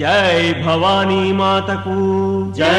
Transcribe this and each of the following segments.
జై భవానీ మాతకు జై.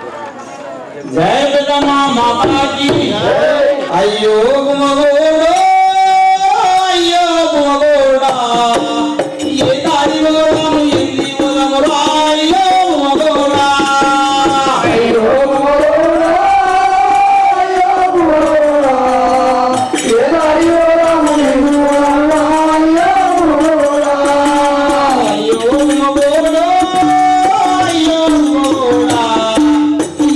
जय जगमा माता की अयो गुमगोड़ा अयो गुमगोड़ा ये तारी गोड़ा मुझे गुमगोड़ा अयो गुमगोड़ा अयो गुमगोड़ा अयो गुमगोड़ा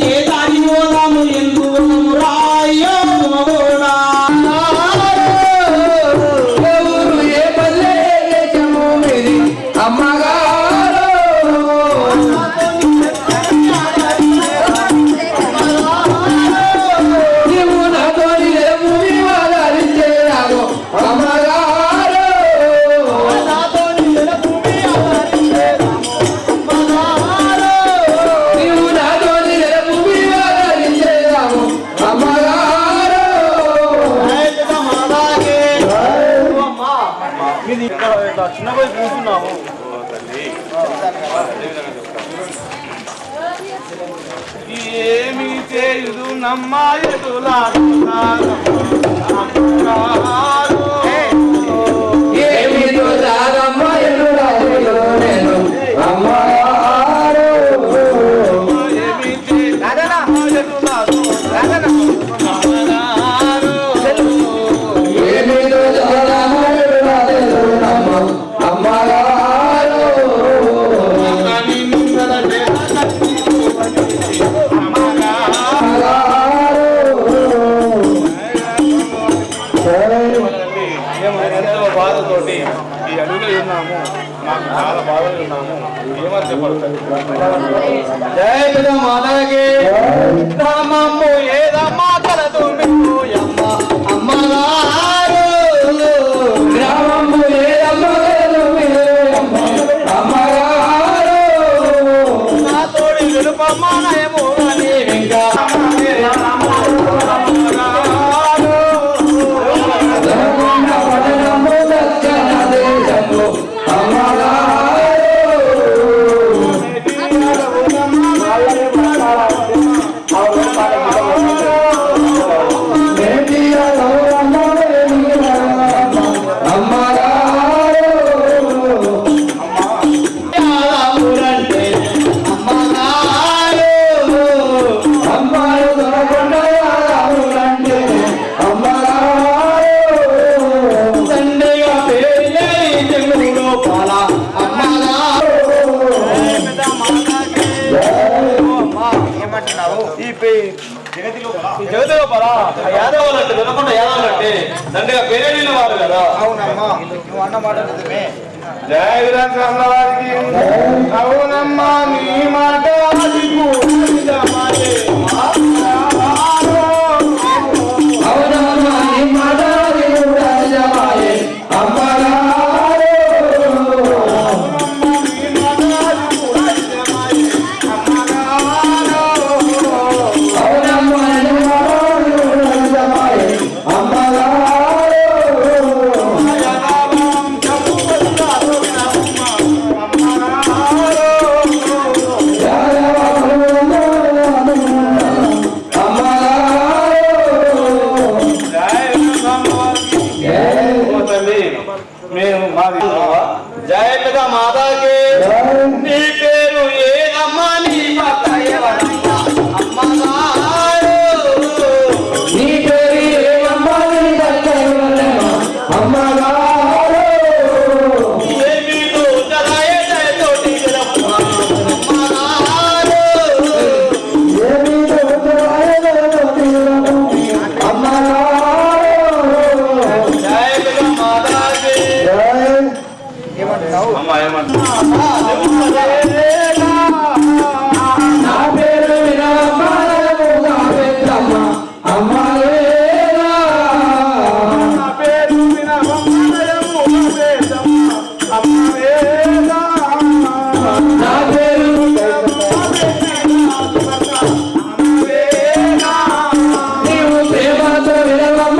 ये तारी गोड़ा मुझे गुमगोड़ा अयो गुमगोड़ा अयो गुमगोड़ा Come on. జై పెద మాతకి రామమ్మ ఏదమ్మా కలదు మిన్ను యమ్మ అమ్మగారు రామమ్మ ఏదమ్మ కలదు మిన్ను యమ్మ అమ్మగారు నా తోడి విలుపమ్మ నయము అని వెంగా జగతిలో పరా యాదవులంటే వినకుండా యాదవులంటే దండగా పేరేళ్ళ వారు కదా. అవునమ్మా నువ్వు అన్న మాట నిజమే. జయ విధాన వారికి అవునమ్మా నీ మాట జయలలిత మాతాకి నీ పేరు ఏదమ్మా నీ భర్త ఎవరమ్మా అమ్మగారు నీ పేరు ఏదమ్మా నీ భర్త ఎవరమ్మా అమ్మగారు ఏమిటో జరాయ జయతోటి అమ్మగారు ఏమిటో జరాయ జయతోటి అమ్మగారు జయలలిత మాతాకి అమ్మా ఏమంటున్నా నా పేరు నీవు ప్రేమతో వినవమ్మ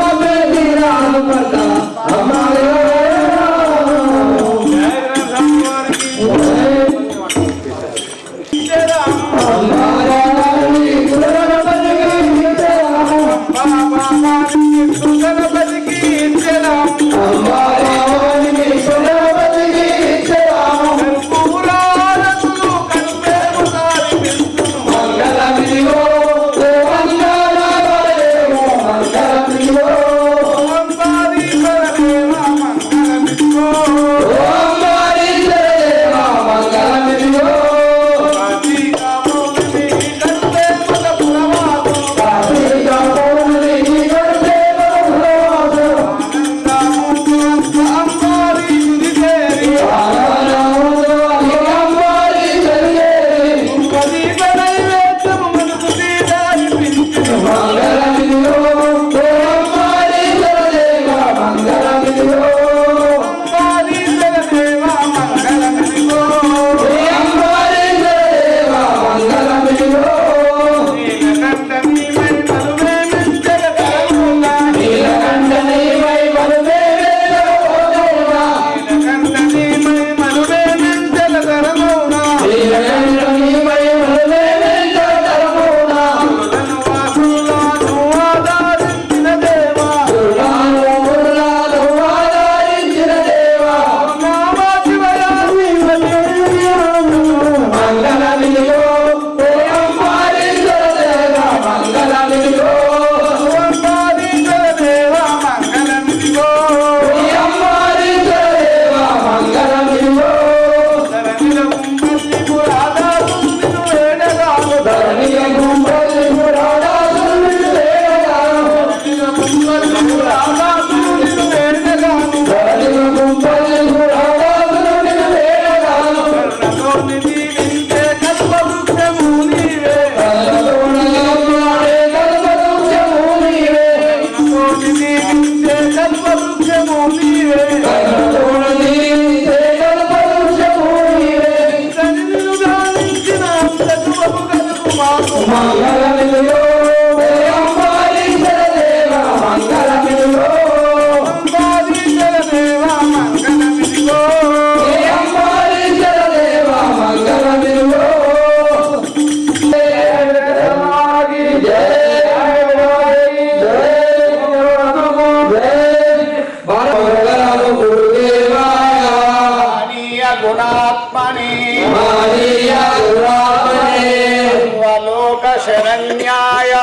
శరణ్యాయ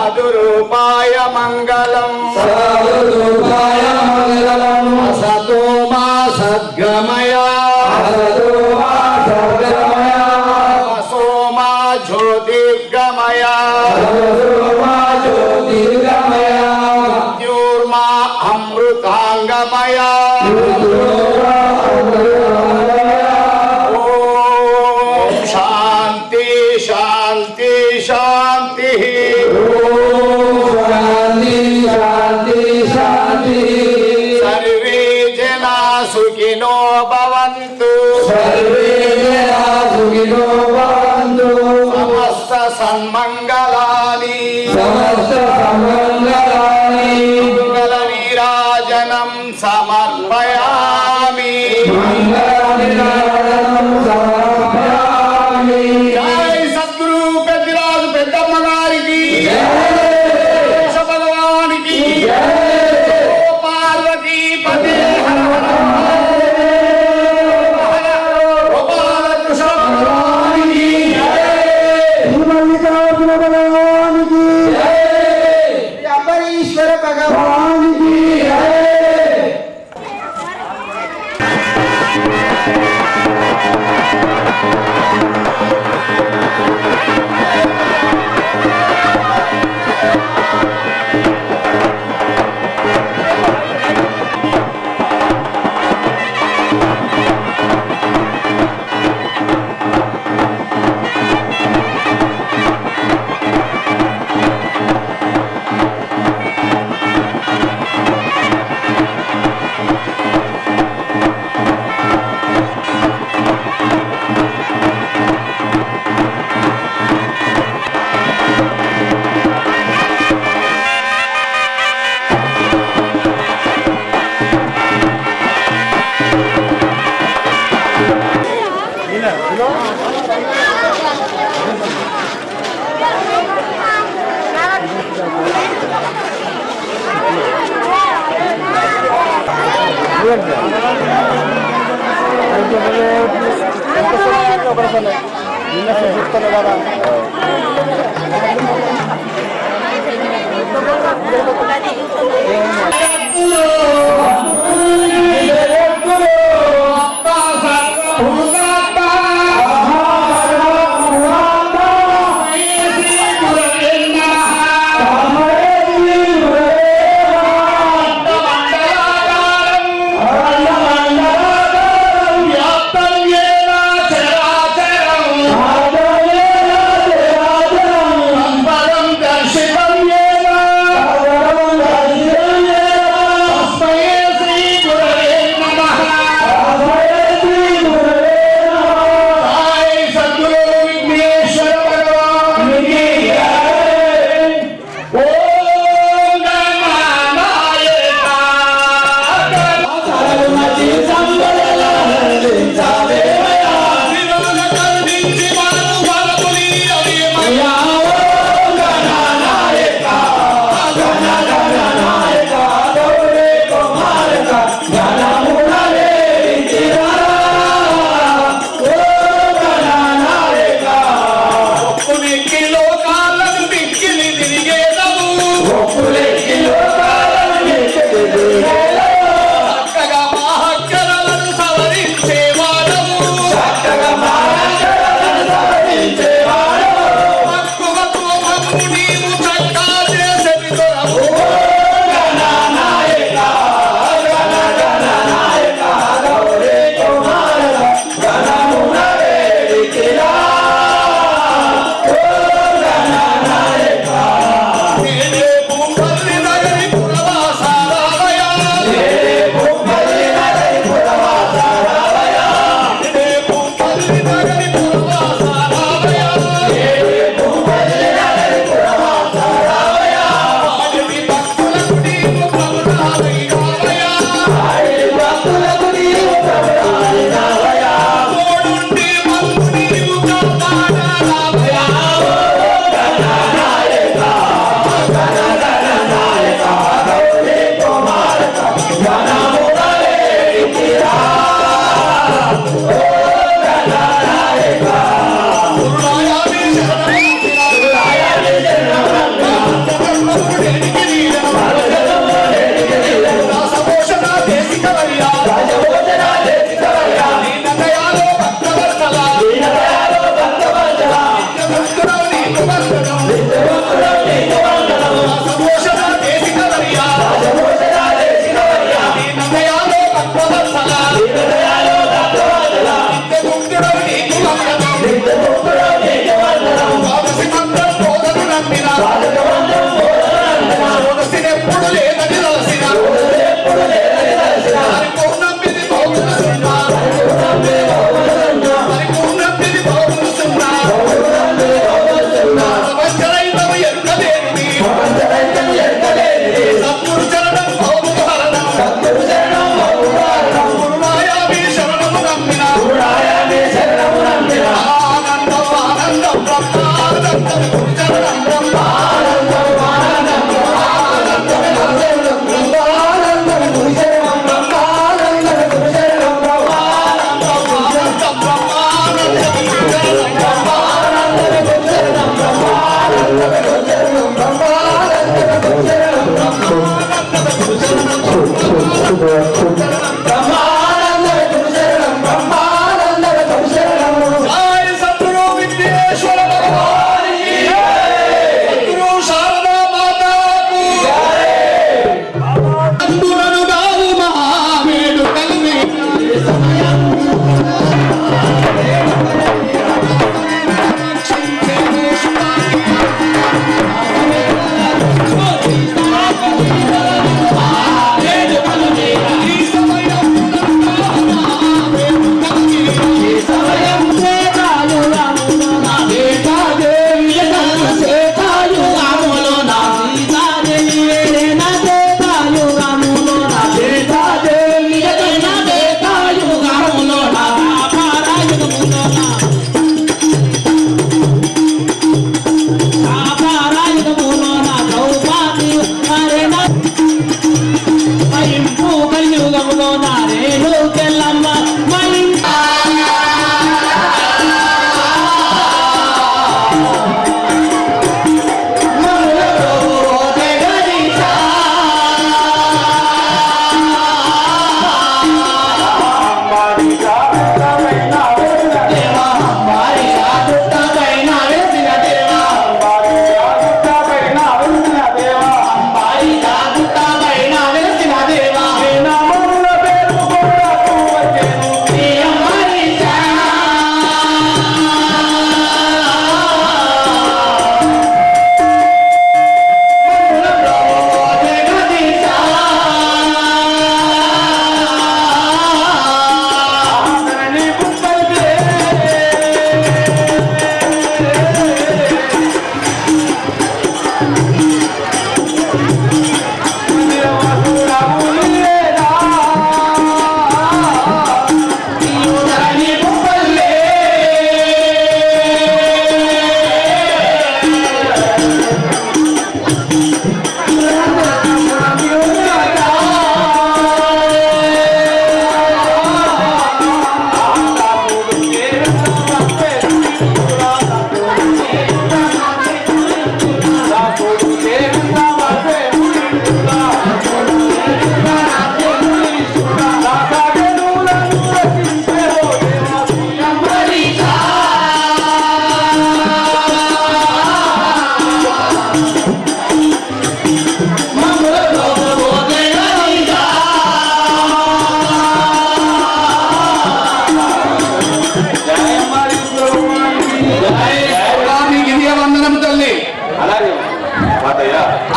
సాధురూపాయ మంగళం అసతో మా సద్గమయ అసో మా జ్యోతిర్గమయ మృత్యుర్మా అమృతాంగమయ ఓం శాంతి శాంతి శాంతి సర్వే జనా సుఖినో భవంతు సమస్త సన్మంగళాని మంగళ నీరాజనం సమర్పయామి జై సద్గురు పెద్దిరాజు పెద్దమ్మ గారికి భగవానికి పార్వతీ పతి అంబరీశ్వర భగవానికి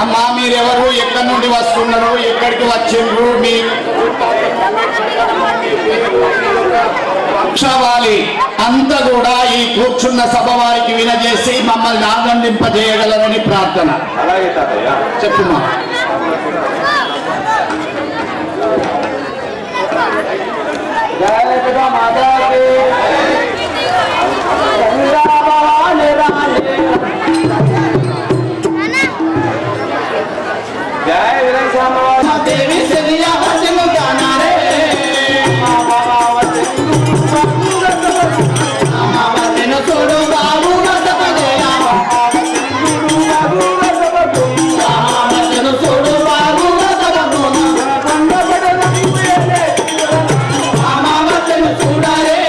అమ్మా మీరెవరు, ఎక్కడి నుండి వస్తున్నారు, ఎక్కడికి వచ్చిండ్రు? మీ వంశవాలి అంతా కూడా ఈ కూర్చున్న సభ వారికి వినజేసి మమ్మల్ని ఆనందింపజేయగలరని ప్రార్థన. అలాగే తాతయ్య. చెప్పుమా. जय विधानसभा देवी से दिया वचन गाना रे वचन छोड़ो बाबू मत बजया वचन छोड़ो बाबू मत बजया वचन छोड़ा रे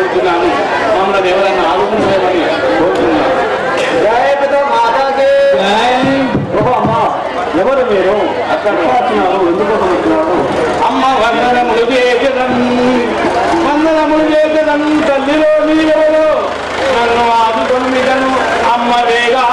కూర్చున్నాను. మమ్మల్ని ఎవరైనా ఆదుకుంటామని కోరుతున్నాను. అమ్మా, ఎవరు మీరు? అక్కడ వచ్చినారు, ఎందుకోసం వచ్చినారు? అమ్మ వందనములు చేసడం, వందనములు చేసడం, తల్లిలో నీవెవరు? నన్ను ఆదుకొనిదను అమ్మవేగా.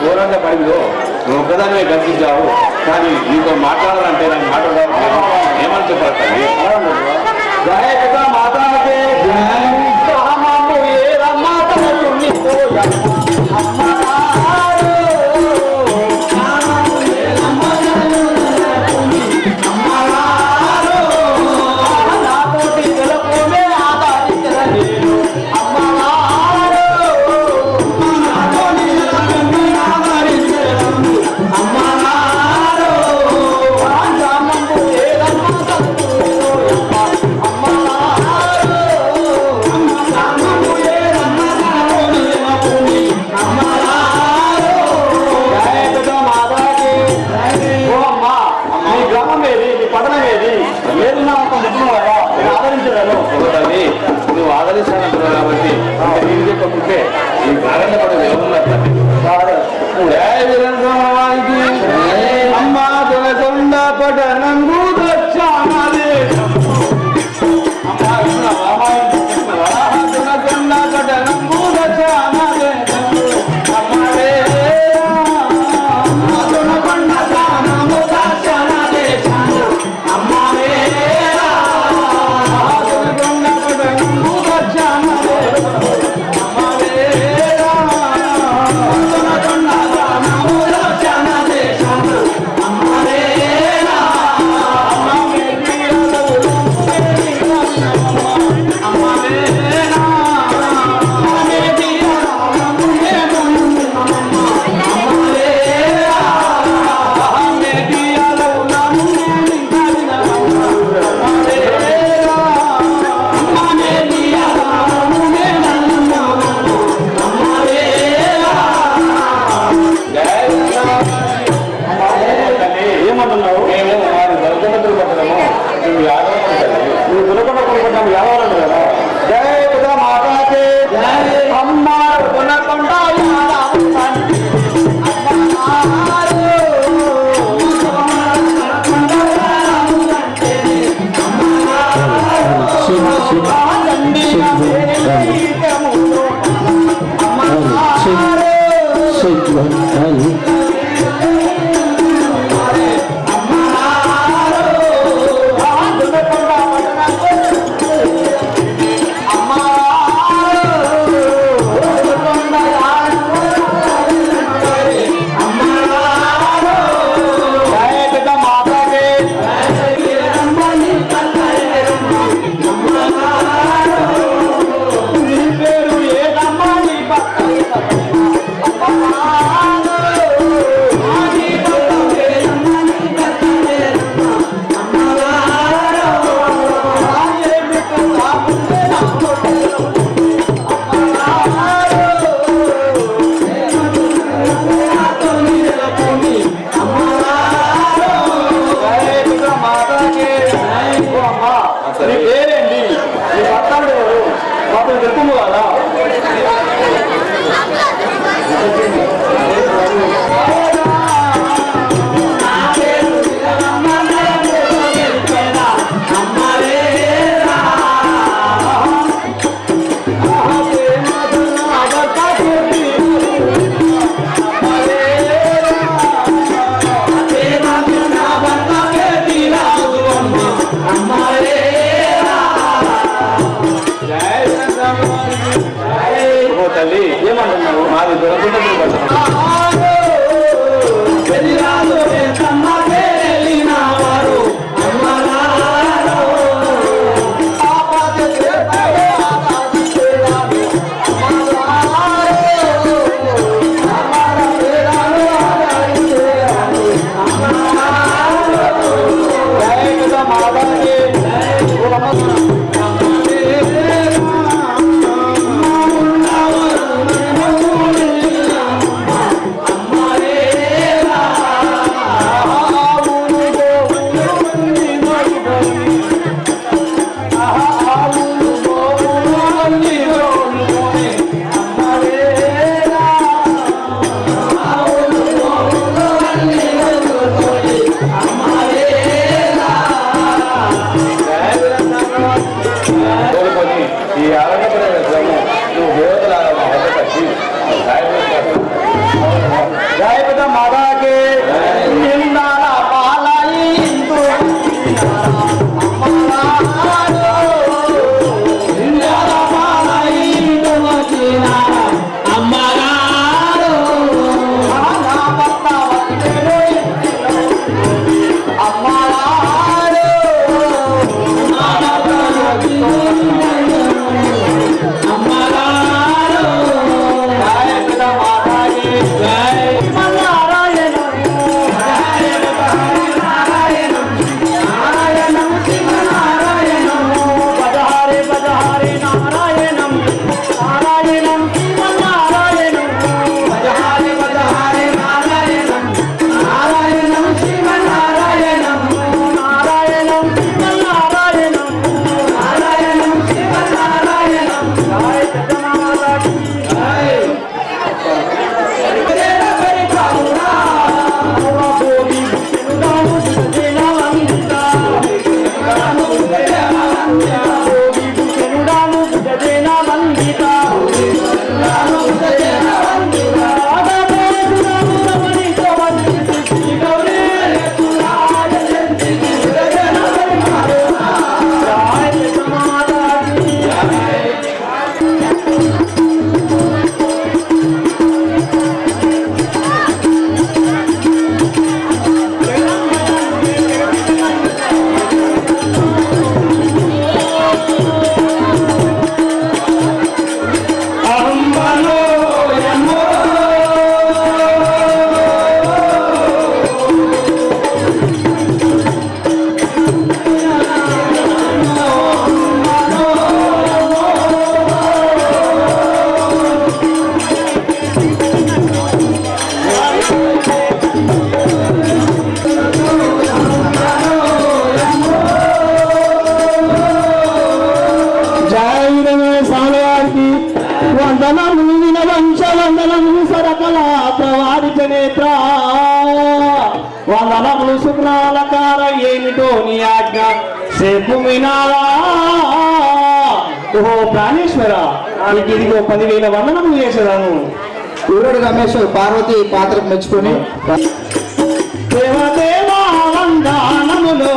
ఘోరంగా పడిందో నువ్వు ఒక్కదానివే గర్తించావు. కానీ నీతో మాట్లాడాలంటే నాకు మాట్లాడాలి. ఏమని చెప్పాలి తల్లి? మాట్లాడితే నువ్వు ఆదరిస్తానంటున్నావు కాబట్టి నేను చెప్పకుంటే ఈ ప్రారంభ పడేది ఎవరున్నారు? అమ్మ దొరకొండ పట్టణంగు దొరకొండ పట్టణంగు చెప్పుము కదా. తల్లి ఏమంటున్నావు? మాది దొరకకుండా వందనములు శుక్రాలకార ఏమిటో నీ ఆజ్ఞ సేపు వినాలా. ఓహో ప్రాణేశ్వర, నీకు ఇదిగో 10,000 వందనములు చేసేదాను. సూర్యుడు రమేశ్వర్ పార్వతి పాత్రకు మెచ్చుకొని దేవదేవా వందనములో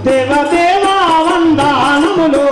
దేవదేవా వందనములు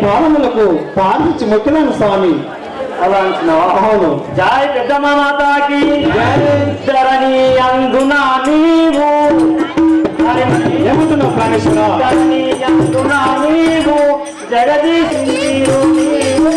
పాదములకు పాటించి మొక్కినాను స్వామి. అలా అంటున్నావా? అవును. జై పెద్దమ్మ మాతాకి ధరణి అందున నీవు ఏమంటున్నావు ప్రాణేశ్వర? ధరణి అందున నీవు జగదీశించిరు నీవు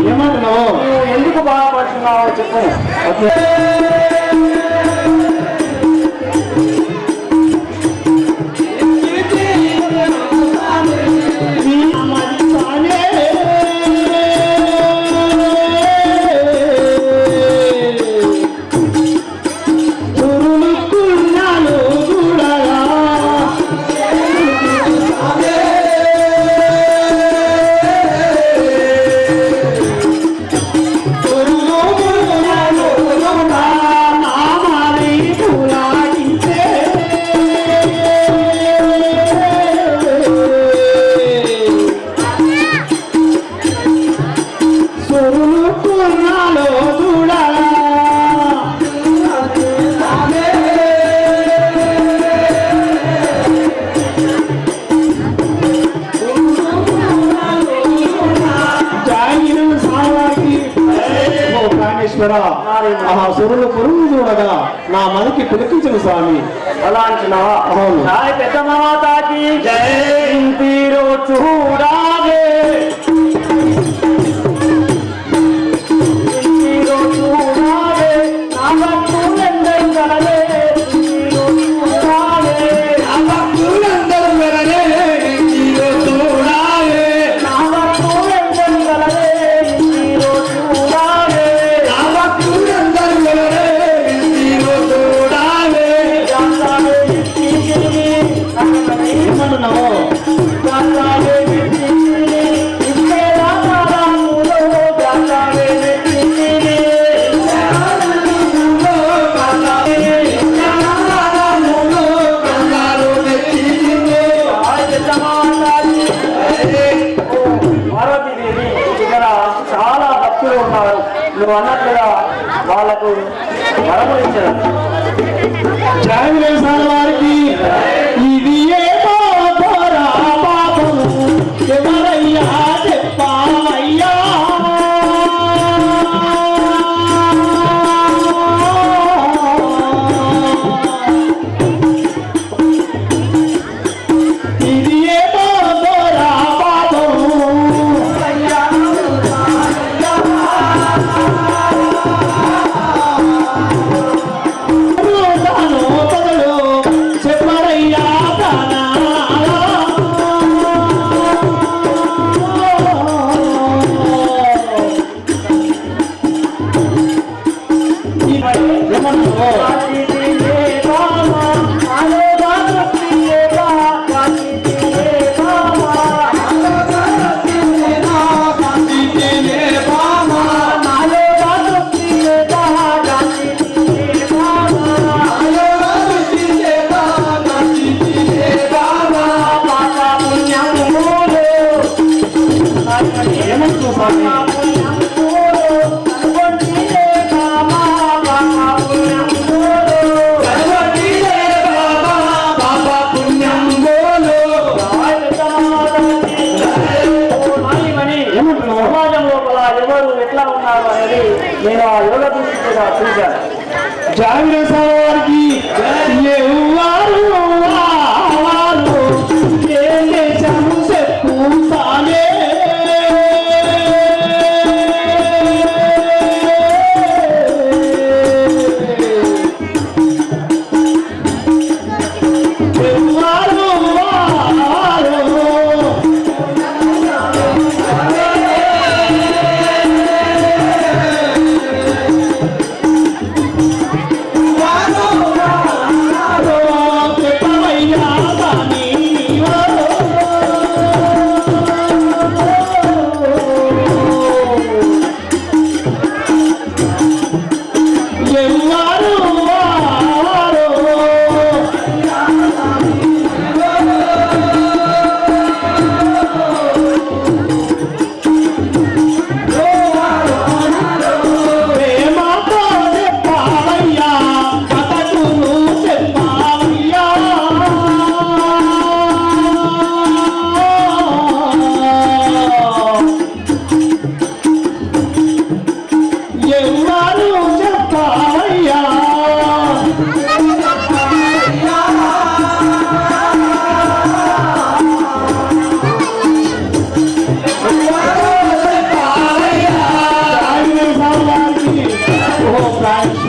ఏమంటున్నావు? ఎందుకు బాధపడుతున్నావో చెప్పు. ఆ సురులు పురుగు చూడగా నా మనకి పులికించను స్వామి. అలా అంటున్నావా? అవును. జై పెద్దమ్మ మాతాకి జై తీరు చూడాలే తీరు చూడాలే నా భక్తులందరూ కలలే తీరు చూడాలే నా భక్తులందరూ కలలే తీరు చూడాలే నా భక్తులందరూ కలలే తీరు చూడాలే నా భక్తులందరూ కలలే తీరు చూడాలే జాతాలే ఇచ్చిని ఏమంటున్నావు? జాతాలే ఇచ్చిని ఇచ్చేలా తారాములో జాతాలే ఇచ్చిని పార్వతీదేవి ఇక్కడ చాలా భక్తులు ఉన్నారు. నువ్వు అన్నట్లుగా వాళ్ళకు వరములు ఇచ్చారు. జామినేశ్వర వారికి ఇది ఏమో ఘోరా పాపము, ఎవరయ్యా చెప్పావయ్యా? ఇది ఏమో ఘోరా పాపము, తాను పగలు చెప్పరయ్యా ప్రాణా. సమాజం లోపల ఎవరు ఎట్లా ఉన్నారు అనేది నేను ఆ యోగ దృష్టిగా చూశాను. జామినేశ్వర వారికి ఎవ్వరు వారు ఏ దేశము చెప్పుతానే. ఎవ్వరు వారు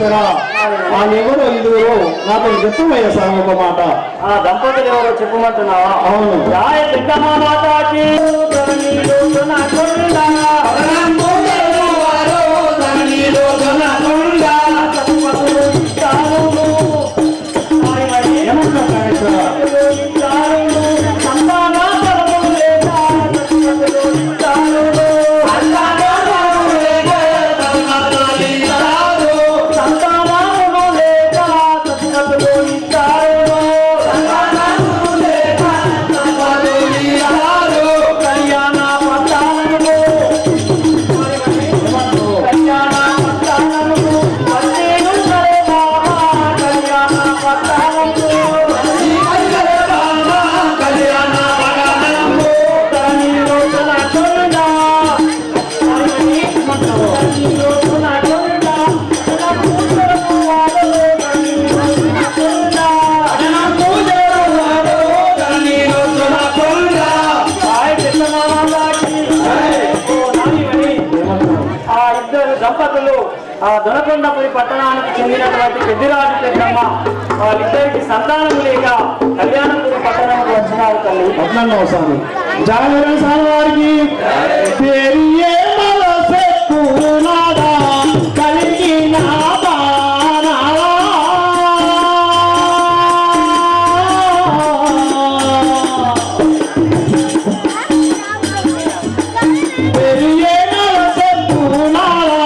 కదా ఎవరు ఇదివరు నాకు చెప్పమయ్యా స్వామి ఒక మాట. ఆ దంపతులు ఎవరో చెప్పమంటున్నావా? అవును. రాయ పెద్దమ్మ మాతాకి దంపతులు ఆ దొనకొండపురి పట్టణానికి చెందినటువంటి పెద్దిరాజు పెద్దమ్మ వాళ్ళిద్దరికి సంతానం లేక కళ్యాణపురి పట్టణానికి వచ్చినారు తల్లి. అట్లన్నావు స్వామి. జాగరణ స్వామి వారికి పెరిగే మనసెక్కునాడా కలిగిన బాణా. పెరిగే మనసెక్కునాడా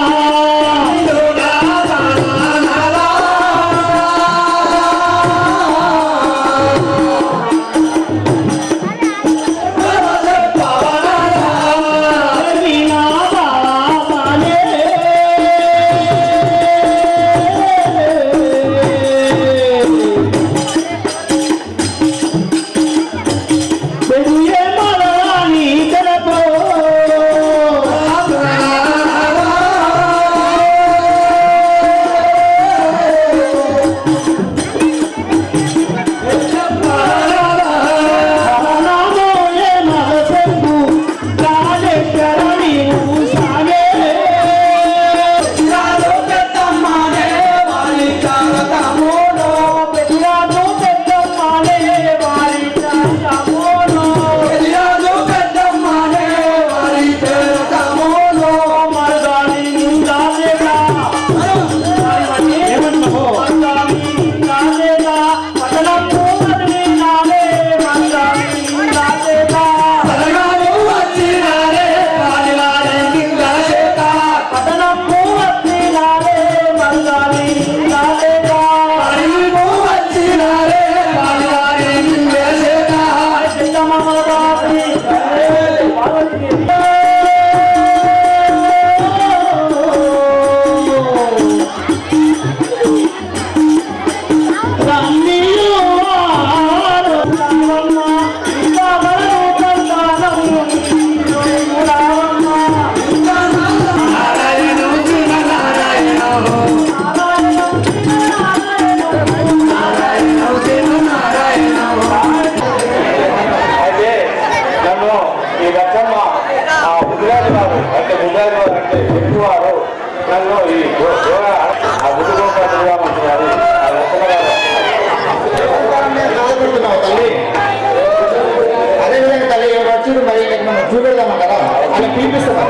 చూపెడదామా కదా అలా పిలిపిస్తామా.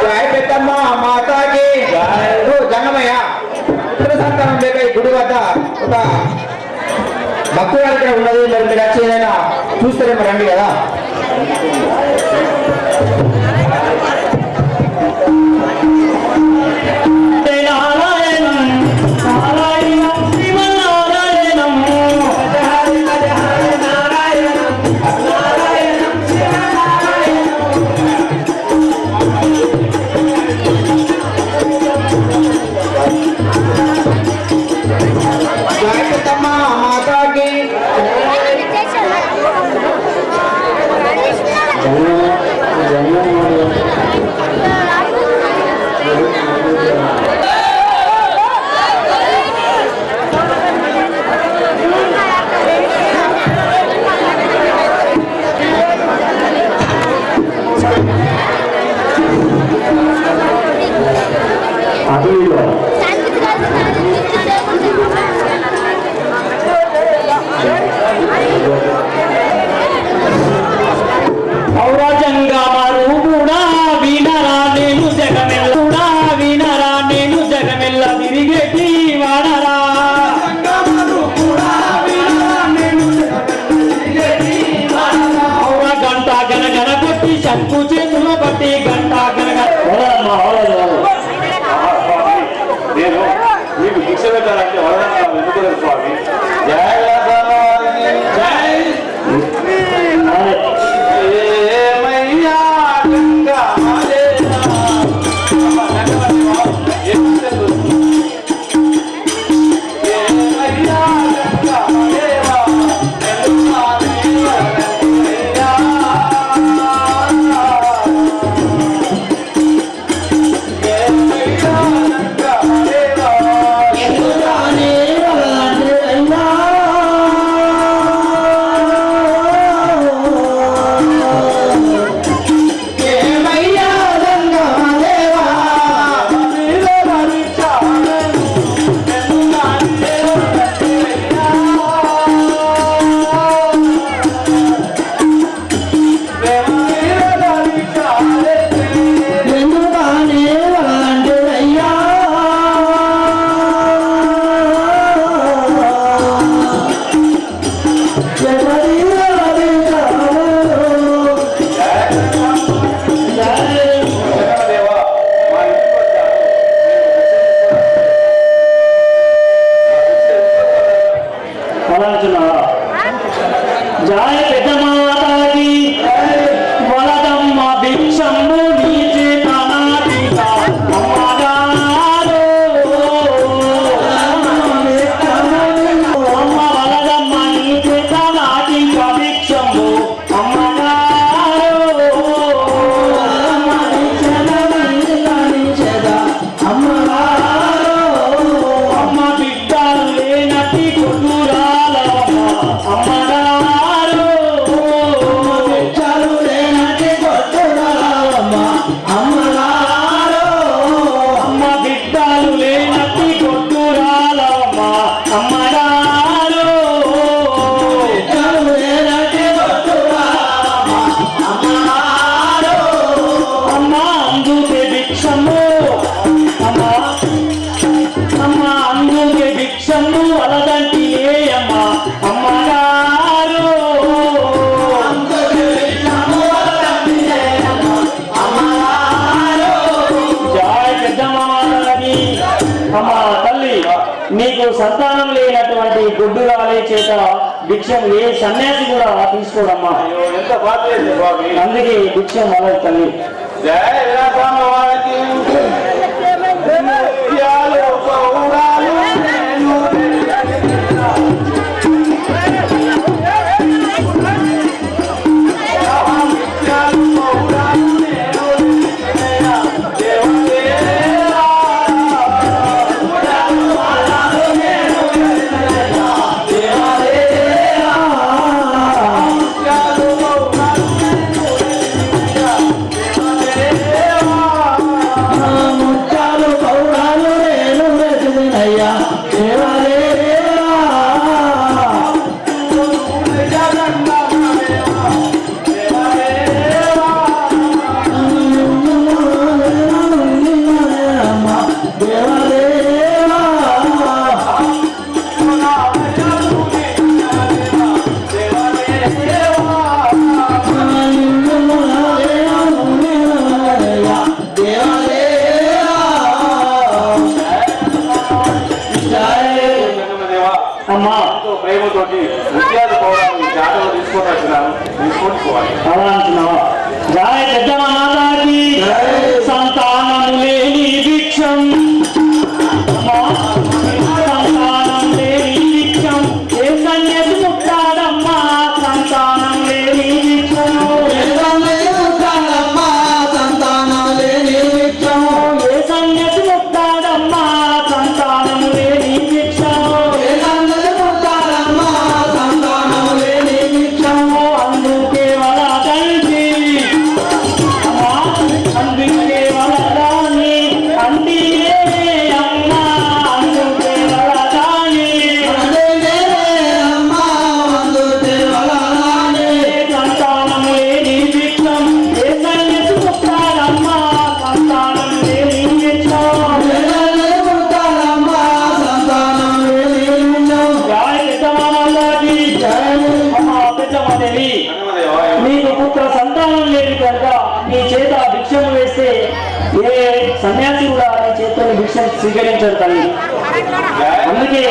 జయ పెద్దమ్మ మాతాకి జంగమయ్య పుత్ర సంతానం లేక ఈ గుడి వద్ద ఒక భక్తురాలు ఇక్కడ ఉన్నది. మరి మీరు వచ్చి ఏదైనా చూస్తారేమో రండి కదా. అటు ఔరజంగా మారు కూడా వినరా నేను జగమెల్ల కూడా వినరా నేను జగమెల్ల తిరిగేటి వాడరా ఔర గంట గనగన కొట్టి శంకు చేతులు పట్టి గంట గనగన నేను మీకు భిక్ష పెట్టాలంటే వరదన్నా ఎందుకు స్వామి జయ ఏమయ్యా గంగా జాయ పెద్ద మాతాకి వలదమ్మ భిక్షము నీ చేత నాటిక అమ్మగారు అమ్మ వలదమ్మ నీ చేత నాటిక భిక్షము అమ్మగారు అమ్మ బిడ్డలు లేనట్టి కొట్టురాలమ్మ అమ్మగారు అమ్మ బిడ్డలు లేనట్టి కొట్టురాలమ్మ అమ్మగారు అమ్మ అందుకే భిక్షము అమ్మ అమ్మ అందుకే భిక్షము అలదంటి అమ్మ అమ్మగారు జాయ్ పెద్దమ్మకి అమ్మ తల్లి నీకు సంతానం లేనటువంటి గుడ్డురాలి చేత భిక్షం ఏ సన్యాసి కూడా తీసుకోడమ్మా ఎంత బాధ స్వామి అందుకే భిక్షం వాళ్ళ తల్లి జయ విలాసమ్మ వారికి ముత్యాలు పౌరాలు నేను ముత్యాలు పౌరాలు నేను దేవదేవా అమ్మా ప్రేమతోటి ముత్యాలు పౌరాలు జాతర తీసుకొని పోవాలి అలా అంటున్నావా జాయ్ పెద్దమ్మ మాతాకి సంతానం లేని భిక్షం అమ్మా సంతానం లేని భిక్షం ఏ సన్యాసి ముక్తాడమ్మా సంతానం లేని భిక్షం ఏ సన్యాసి ముక్తాడమ్మా సంతానం లేని భిక్షం అందుకే వల తండ్రి అమ్మా సన్యాసి కూడా నీ చేతితో భిక్ష స్వీకరించాడు తల్లి. అందుకే